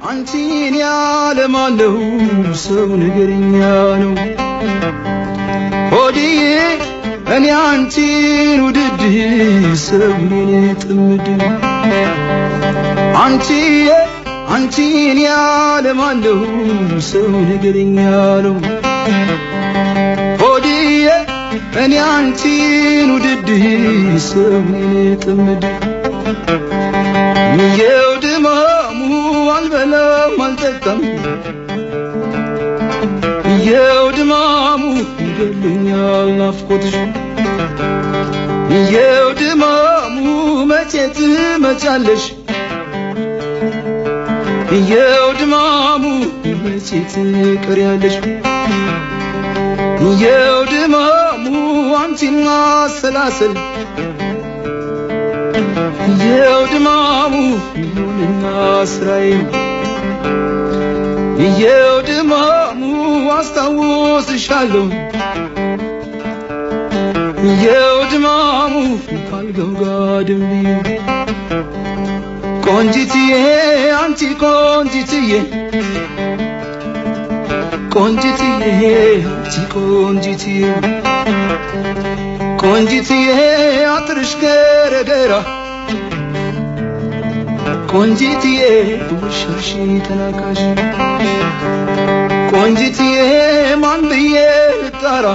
አንቺን ያለማለው ሰው ነገርኛ ነው ሆዲዬ እኔ አንቺን ውድድ ሰው የኔ ጥምድ አንቺን ያለማለው ሰው ነገርኛ ነው ሆዲዬ እኔ አንቺን ውድድ ሰው የኔ ጥምድ የውድማሙ አልበላም አልጠጣም የውድማሙ ይገለኛል ናፍቆትሽ የውድማሙ መቼ ትመጫለሽ የውድማሙ መቼ ትቀሪያለሽ የውድማሙ አንቺን ማሰላሰል የውድማሙ ይሁንና ስራዬ የውድማሙ አስታውስሻለሁ የውድማሙ ካልጋው ጋድም ብዬ ቆንጂትዬ አንቺ ቆንጂትዬ ቆንጂትዬ አንቺ ቆንጂትዬ ቆንጂትዬ አጥርሽ ገረገራ ቆንጂትዬ ውሻሽ ተናካሽ ቆንጂትዬ ማን ብዬ ልጣራ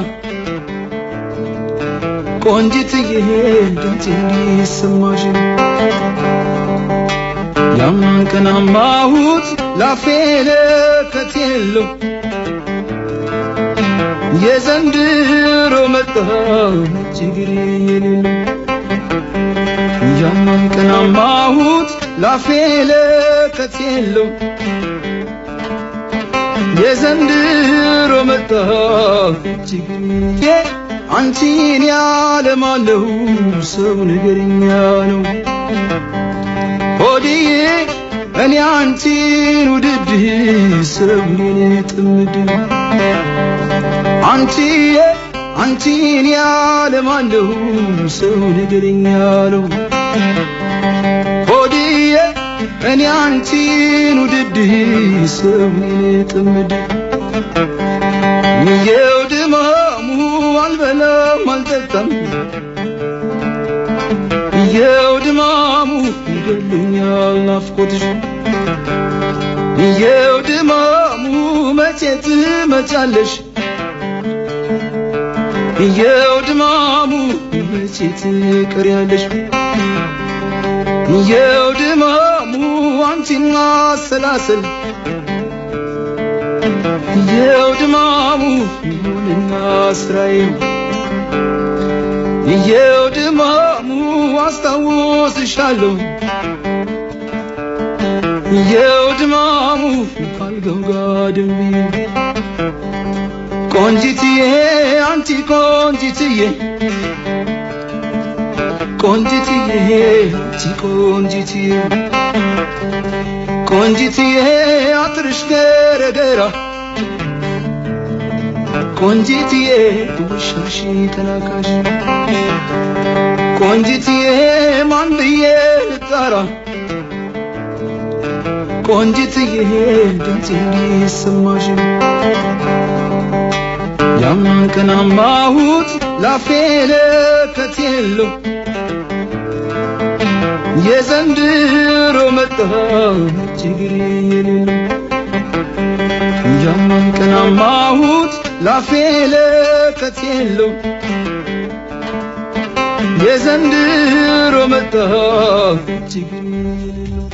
ቆንጂትዬ ድምፄ እንዲሰማሽ ያማን ቀን አማሁት ላፌ ለከት የለው የዘንድሮ መጣ ችግር የሌለው ያማን ቀን አማሁት ላፌ ለከት የለው የዘንድሮ መጣ ችግር አንቺን ያለማለው ሰው ነገርኛ ነው ሆዲዬ እኔ አንቺን ውድድ ሰው የኔ ጥምድ አንቺን ያለማለው ሰው ነገርኛ ነው ሆዲዬ እኔ አንቺን ውድድ ሰው የኔ ጥምድ የውድማሙ አልበላም አልጠጣም የውድማሙ ይገለኛል ናፍቆትሽ የውድማሙ መቼ ትመጫለሽ የውድማሙ መቼ ትቀሪያለሽ የውድማሙ አንቺን ማሰላሰል የውድማሙ ይሁንና ስራዬ የውድማሙ አስታውስሻለሁ የውድማሙ ካልጋው ጋድም ብዬ ቆንጂትዬ አንቺ ቆንጂትዬ ቆንጂትዬ አንቺ ቆንጂትዬ ቆንጂትዬ አጥርሽ ገረገራ ቆንጂትዬ ውሻሽ ተናካሽ ቆንጂትዬ ማን ብዬ ልጣራ ቆንጂትዬ ድምፄ እንዲሰማሽ ያማን ቀን አማሁት ላፌ ለከት የለው የዘንድሮ መጣ ችግር የሌለው ያማን ቀን አማሁት ላፌ ለከት የለው የዘንድሮ መጣ ችግር የሌለው